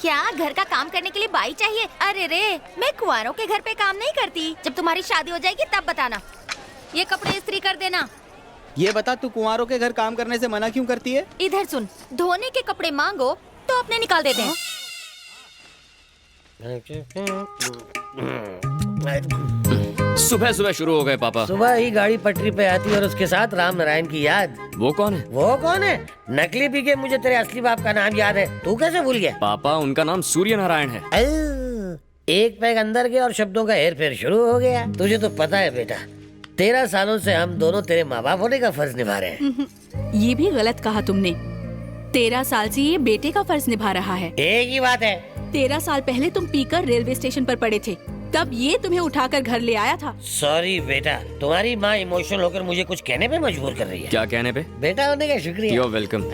क्या घर का काम करने के लिए बाई चाहिए? अरे रे, मैं कुंवारों के घर पे काम नहीं करती। जब तुम्हारी शादी हो जाएगी तब बताना। ये कपड़े इस्त्री कर देना। ये बता, तू कुंवारों के घर काम करने से मना क्यों करती है? इधर सुन, धोने के कपड़े मांगो तो अपने निकाल देते हैं। सुबह सुबह शुरू हो गए पापा। सुबह ही गाड़ी पटरी पे आती और उसके साथ राम नारायण की याद। वो कौन है? वो कौन है? नकली पी के मुझे तेरे असली बाप का नाम याद है, तू कैसे भूल गया? पापा, उनका नाम सूर्य नारायण है। एक पैग अंदर गया और शब्दों का हेर फेर शुरू हो गया। तुझे तो पता है बेटा, 13 सालों से हम दोनों तेरे माँ बाप होने का फर्ज निभा रहे हैं। ये भी गलत कहा तुमने। 13 साल से ये बेटे का फर्ज निभा रहा है। एक ही बात है। 13 साल पहले तुम पीकर रेलवे स्टेशन पर पड़े थे, तब ये तुम्हें उठाकर घर ले आया था। सॉरी बेटा, तुम्हारी माँ इमोशनल होकर मुझे कुछ कहने पे मजबूर कर रही है। क्या कहने पे? बेटा होने का शुक्रिया। You're welcome।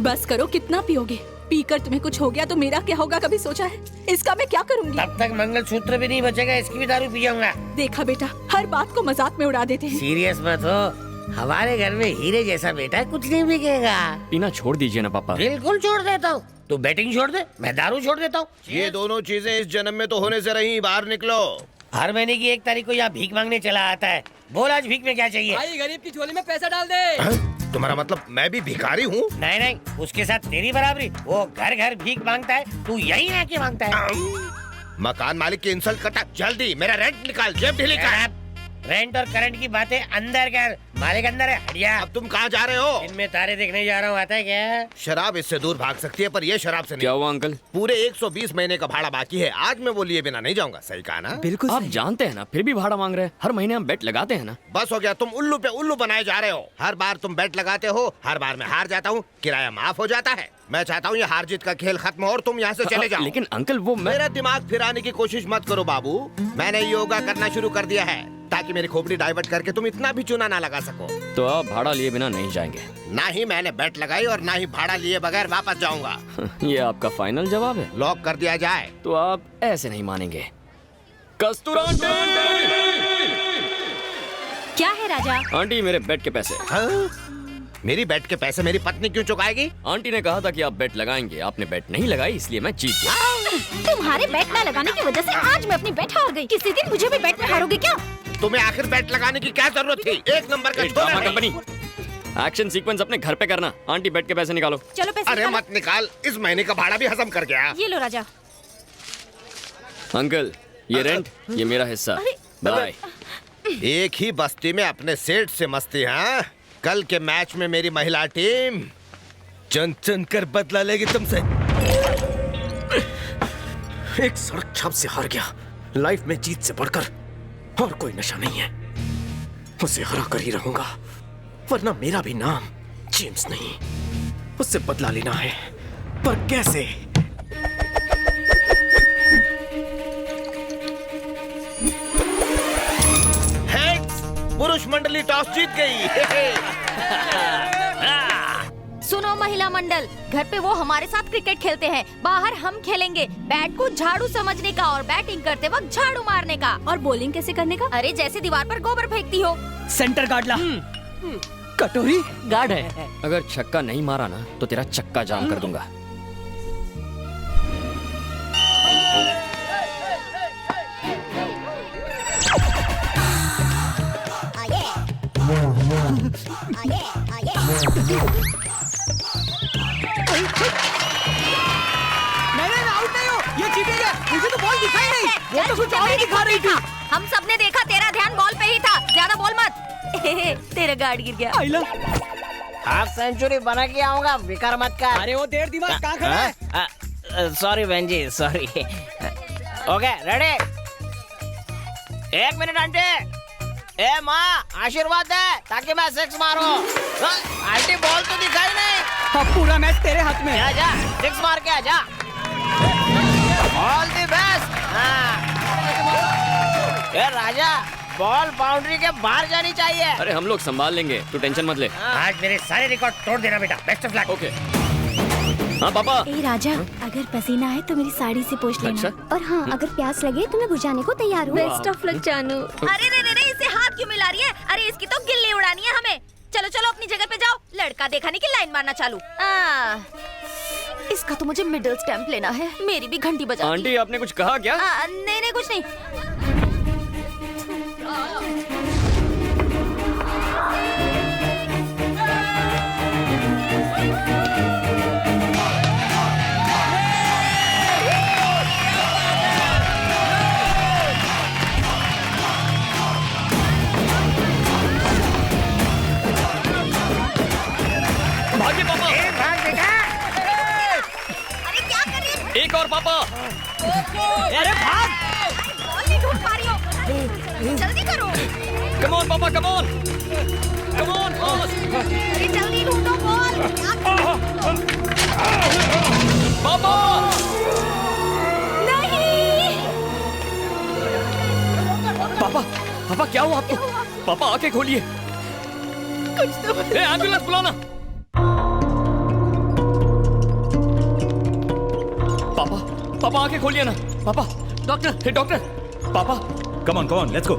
बस करो, कितना पियोगे? पीकर तुम्हें कुछ हो गया तो मेरा क्या होगा, कभी सोचा है? इसका मैं क्या करूंगी? तब तक मंगलसूत्र भी नहीं बचेगा, इसकी भी दारू पी जाऊंगा। देखा बेटा, हर बात को मजाक में उड़ा देते हैं। सीरियस मत हो, हमारे घर में हीरे जैसा बेटा कुछ नहीं बिकेगा। पीना छोड़ दीजिए ना पापा। बिल्कुल छोड़ देता हूँ। तू बैटिंग छोड़ दे, मैं दारू छोड़ देता हूँ। ये दोनों चीजें इस जन्म में तो होने से रही। बाहर निकलो। हर महीने की 1 तारीख को यहाँ भीख मांगने चला आता है। बोल आज भीख में क्या चाहिए? भाई गरीब की झोली में पैसा डाल दे। तुम्हारा मतलब मैं भी भिखारी हूँ? नहीं नहीं, उसके साथ तेरी बराबरी। वो घर घर भीख मांगता है, तू यहीं आके मांगता है। मकान मालिक की इंसल्ट करता। जल्दी मेरा रेंट निकाल, जेब ढीली कर। रेंट और करंट की बातें अंदर कर, मालिक अंदर है, हटिया। अब तुम कहाँ जा रहे हो? इनमें तारे देखने जा रहा हूँ, आता है क्या? शराब इससे दूर भाग सकती है, पर ये शराब से नहीं। क्या हुआ अंकल? पूरे 120 महीने का भाड़ा बाकी है। आज मैं वो लिए बिना नहीं जाऊंगा। सही कहा ना? बिल्कुल आप जानते हैं ना, फिर भी भाड़ा मांग रहे हैं। हर महीने हम बेट लगाते हैं ना। बस हो गया, तुम उल्लू पे उल्लू बनाए जा रहे हो। हर बार तुम बेट लगाते हो, हर बार मैं हार जाता हूँ, किराया माफ हो जाता है। मैं चाहता हूँ ये हार जीत का खेल खत्म हो और तुम यहाँ से चले जाओ। लेकिन अंकल वो मेरा दिमाग फिराने की कोशिश मत करो बाबू। मैंने योगा करना शुरू कर दिया है ताकि मेरी खोपड़ी डाइवर्ट करके तुम इतना भी चूना ना लगा सको। तो आप भाड़ा लिए बिना नहीं जाएंगे? ना ही मैंने बेट लगाई और ना ही भाड़ा लिए बगैर वापस जाऊंगा। ये आपका फाइनल जवाब है? लॉक कर दिया जाए। तो आप ऐसे नहीं मानेंगे। कस्तूरा आंटी! क्या है राजा? आंटी, मेरे बेट के पैसे। हाँ? मेरी बेट के पैसे मेरी पत्नी क्यों चुकाएगी? आंटी ने कहा था कि आप बेट लगाएंगे। आपने बेट नहीं लगाई, इसलिए मैं जीत गया। तुम्हारे बैट न लगाने की वजह से आज मैं अपनी बैट हार गई। किसी दिन मुझे भी बैट में हारोगे क्या? तुम्हें आखिर बेट लगाने की क्या जरूरत थी? एक नंबर का ड्रामा छोरा कंपनी। एक्शन सीक्वेंस अपने घर पे करना। आंटी, बेट के पैसे निकालो। चलो पैसे अरे निकालो। मत निकाल, इस महीने का भाड़ा भी हजम कर गया। ये लो राजा। अंकल, ये रेंट, ये मेरा हिस्सा। बाय। एक ही बस्ती में अपने सेठ से मस्ती। हाँ, कल के मैच में मेरी महिला टीम चुन चुन कर बदला लेगी तुमसे। एक सड़क छाप से हार गया। लाइफ में जीत से बढ़कर और कोई नशा नहीं है। उसे हरा कर ही रहूंगा, वरना मेरा भी नाम जेम्स नहीं। उससे बदला लेना है, पर कैसे? पुरुष मंडली टॉस जीत गई। सुनो महिला मंडल, घर पे वो हमारे साथ क्रिकेट खेलते हैं, बाहर हम खेलेंगे। बैट को झाड़ू समझने का और बैटिंग करते वक्त झाड़ू मारने का। और बॉलिंग कैसे करने का? अरे जैसे दीवार पर गोबर फेंकती हो। सेंटर गार्ड ला। कटोरी गार्ड है। अगर छक्का नहीं मारा ना तो तेरा चक्का जाम कर दूंगा। नहीं आउट नहीं हो, ये चीटिंग है। मुझे तो बॉल दिखाई नहीं, वो तो कुछ और ही दिखा रही थी। हम सबने देखा, तेरा ध्यान बॉल पे ही था। ज्यादा बोल मत। तेरा गार्ड गिर गया। आइला। हाफ सेंचुरी बना के आऊंगा, बेकार मत कर। अरे वो देर दिमाग कहाँ खड़ा है? सॉरी बहन जी, sorry. Okay ready? 1 minute aunty. ए माँ, आशीर्वाद दे ताकि मैं 6 मारूं। आंटी बॉल तो दिखाई नहीं। अब पूरा मैच तेरे हाथ में है। जा 6 मार के आजा। All the best. A Raja, ball boundary के बाहर जानी चाहिए। अरे हम लोग संभाल लेंगे, तू टेंशन मत ले। आज मेरे सारे रिकॉर्ड तोड़ देना बेटा। Best of luck. ओके। हाँ पापा। ए राजा, अगर पसीना आए तो मेरी साड़ी से पोंछ लेना। अच्छा? और हाँ, अगर प्यास लगे तो मैं बुझाने को तैयार हूँ। बेस्ट ऑफ लक जानू। अरे रे, इसे हाथ क्यों मिला रही है? अरे इसकी तो गिल्ली उड़ानी है हमें। चलो चलो अपनी जगह पे जाओ। लड़का देखा नहीं कि लाइन मारना चालू। इसका तो मुझे मिडिल स्टैम्प लेना है। मेरी भी घंटी बजा दी। आंटी आपने कुछ कहा क्या? नहीं नहीं कुछ नहीं। भागे पापा। अरे क्या कर रही है? एक और पापा। अरे भाग। बॉल नहीं ढूंढ पा रही हो। जल्दी करो। कम ऑन पापा, come on, come on boss. अरे जल्दी ढूंढो बॉल। पापा नहीं। पापा पापा क्या हुआ आपको? पापा आंखें खोलिए। कुछ तो एम्बुलेंस बुलाना। पापा पापा आंखें खोलिए ना। पापा डॉक्टर, हे डॉक्टर। पापा कम ऑन लेट्स गो।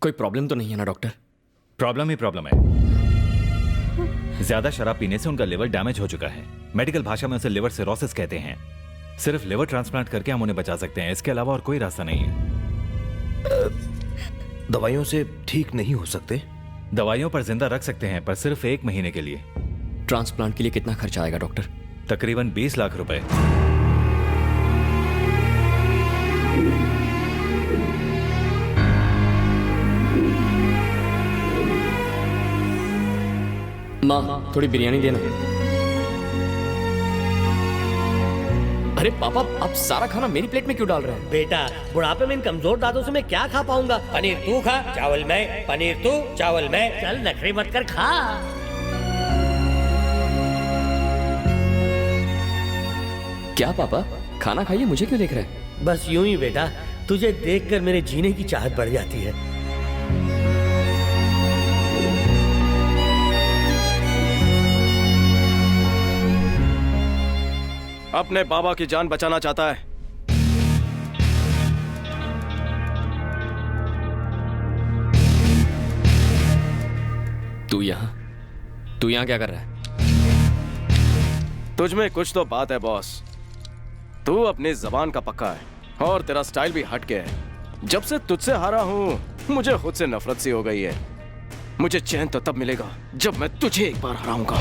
कोई प्रॉब्लम तो नहीं है ना डॉक्टर? प्रॉब्लम ही प्रॉब्लम है। ज्यादा शराब पीने से उनका लिवर डैमेज हो चुका है। मेडिकल भाषा में उसे लिवर सिरोसिस कहते हैं। सिर्फ लिवर ट्रांसप्लांट करके हम उन्हें बचा सकते हैं, इसके अलावा और कोई रास्ता नहीं है। दवाइयों से ठीक नहीं हो सकते? दवाइयों पर जिंदा रख सकते हैं, पर सिर्फ 1 महीने के लिए। ट्रांसप्लांट के लिए कितना खर्चा आएगा डॉक्टर? तकरीबन 20 लाख रुपए। माँ थोड़ी बिरयानी देना। अरे पापा आप सारा खाना मेरी प्लेट में क्यों डाल रहे हैं? बेटा बुढ़ापे में इन कमजोर दांतों से मैं क्या खा पाऊंगा? पनीर तू खा, चावल मैं, पनीर तू, चावल मैं। चल नखरे मत कर, खा। क्या पापा खाना खाइए, मुझे क्यों देख रहे हैं? बस यूं ही बेटा, तुझे देखकर मेरे जीने की चाहत बढ़ जाती है। अपने बाबा की जान बचाना चाहता है। तू यहाँ क्या कर रहा है? तुझमें कुछ तो बात है बॉस। तू अपनी जबान का पक्का है और तेरा स्टाइल भी हट गया है। जब से तुझसे हारा हूं मुझे खुद से नफरत सी हो गई है। मुझे चैन तो तब मिलेगा जब मैं तुझे एक बार हराऊंगा।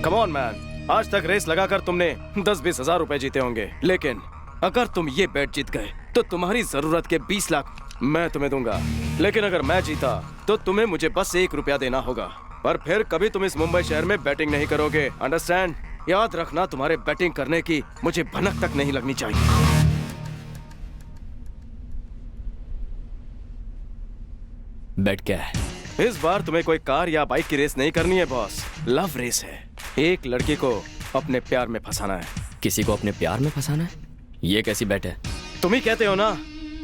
कम ऑन मैन, आज तक रेस लगाकर तुमने 10-20 हजार रुपए जीते होंगे, लेकिन अगर तुम ये बेट जीत गए तो तुम्हारी जरूरत के 20 लाख मैं तुम्हें दूंगा। लेकिन अगर मैं जीता तो तुम्हें मुझे बस 1 रुपया देना होगा। पर फिर कभी तुम इस मुंबई शहर में बैटिंग नहीं करोगे, अंडरस्टैंड? याद रखना, तुम्हारे बैटिंग करने की मुझे भनक तक नहीं लगनी चाहिए। बैट क्या है? इस बार तुम्हें कोई कार या बाइक की रेस नहीं करनी है बॉस, लव रेस है। एक लड़की को अपने प्यार में फंसाना है। किसी को अपने प्यार में फंसाना है? ये कैसी बैट है? तुम ही कहते हो ना,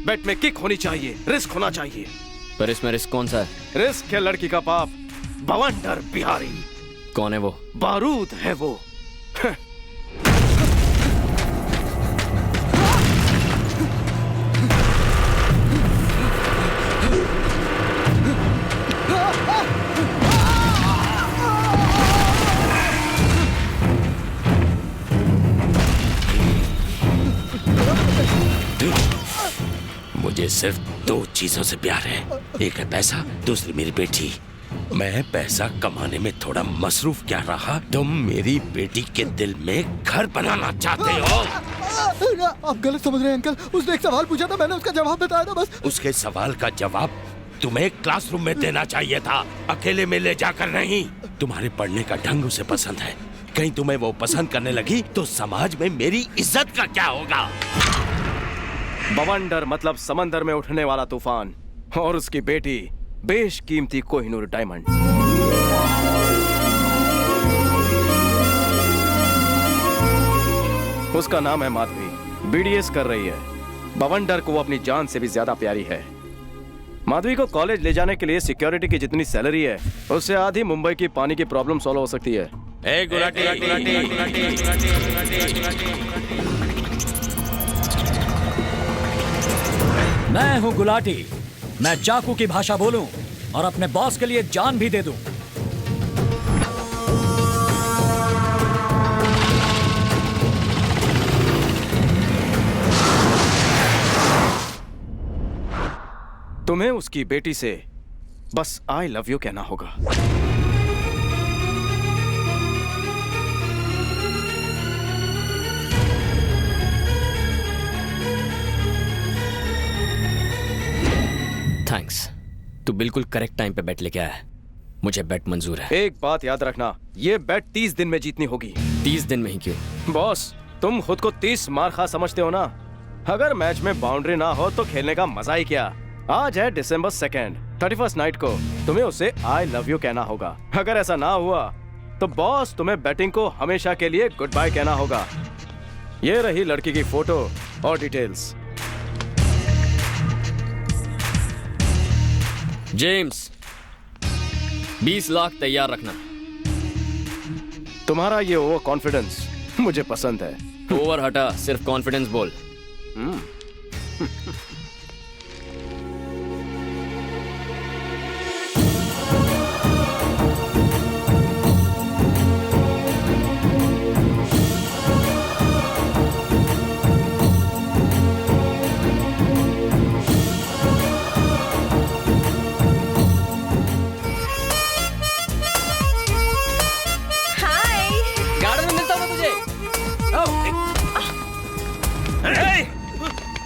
बैट में किक होनी चाहिए, रिस्क होना चाहिए। पर इसमें रिस्क कौन सा है? रिस्क है लड़की का बाप, बवंडर बिहारी। कौन है वो? बारूद है वो। मुझे सिर्फ 2 चीजों से प्यार है, एक है पैसा, दूसरी मेरी बेटी। मैं पैसा कमाने में थोड़ा मसरूफ क्या रहा, तुम मेरी बेटी के दिल में घर बनाना चाहते हो। आप गलत समझ रहे हैं अंकल, उसने एक सवाल पूछा था, मैंने उसका जवाब बताया था बस। उसके सवाल का जवाब तुम्हें क्लासरूम में देना चाहिए था, अकेले में ले जाकर नहीं। तुम्हारे पढ़ने का ढंग उसे पसंद है, कहीं तुम्हें वो पसंद करने लगी तो समाज में मेरी इज्जत का क्या होगा? बवंडर मतलब समंदर में उठने वाला तूफान, और उसकी बेटी बेशकीमती कोहिनूर डायमंड। उसका नाम है माधवी, बीडीएस कर रही है। बवंडर को वो अपनी जान से भी ज्यादा प्यारी है। माधवी को कॉलेज ले जाने के लिए सिक्योरिटी की जितनी सैलरी है, उससे आधी मुंबई की पानी की प्रॉब्लम सॉल्व हो सकती है। मैं हूँ गुलाटी, मैं चाकू की भाषा बोलूं और अपने बॉस के लिए जान भी दे दूं। तुम्हें उसकी बेटी से बस आई लव यू कहना होगा। थैंक्स, तू बिल्कुल करेक्ट टाइम पे बेट लेके आया। मुझे बेट मंजूर है। एक बात याद रखना, ये बेट 30 दिन में जीतनी होगी। 30 दिन में ही क्यों? बॉस, तुम खुद को 30 मार खा समझते हो ना। अगर मैच में बाउंड्री ना हो तो खेलने का मजा ही क्या। आज है December 2nd, 31st नाइट को तुम्हें उसे आई लव यू कहना होगा। अगर ऐसा ना हुआ तो बॉस तुम्हें बैटिंग को हमेशा के लिए गुड बाय कहना होगा। ये रही लड़की की फोटो और डिटेल्स। जेम्स, 20 लाख तैयार रखना। तुम्हारा ये ओवर कॉन्फिडेंस मुझे पसंद है। ओवर हटा, सिर्फ कॉन्फिडेंस बोल।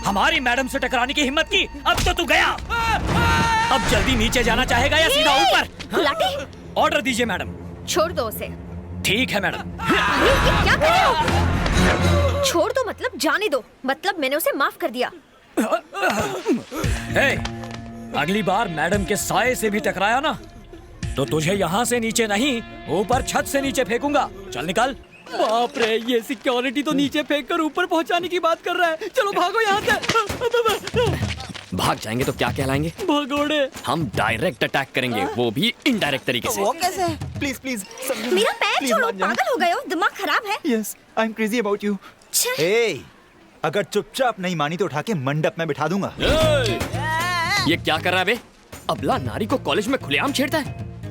हमारी मैडम से टकराने की हिम्मत की, अब तो तू गया। अब जल्दी नीचे जाना चाहेगा या सीधा ऊपर? गुलाटी, ऑर्डर दीजिए मैडम। छोड़ दो उसे। ठीक है मैडम। अरे ये क्या कर रहे हो? छोड़ दो मतलब जाने दो, मतलब मैंने उसे माफ कर दिया। हे, अगली बार मैडम के साये से भी टकराया ना तो तुझे यहाँ से नीचे नहीं, ऊपर छत से नीचे फेंकूंगा। चल निकल। बाप रे, ये सिक्योरिटी तो नीचे फेंक कर ऊपर पहुंचाने की बात कर रहा है। चलो भागो यहाँ से। भाग जाएंगे तो क्या कहलाएंगे? भगोड़े। हम डायरेक्ट अटैक करेंगे, वो भी इनडायरेक्ट तरीके से। वो कैसे? प्लीज प्लीज मेरा पैर छोड़ो, पागल हो गए हो, दिमाग खराब है। Yes, I am crazy about you. ए, अगर चुपचाप नहीं मानी तो उठा के मंडप में बिठा दूंगा। ये क्या कर रहा है बे? अबला नारी को कॉलेज में खुलेआम छेड़ता है।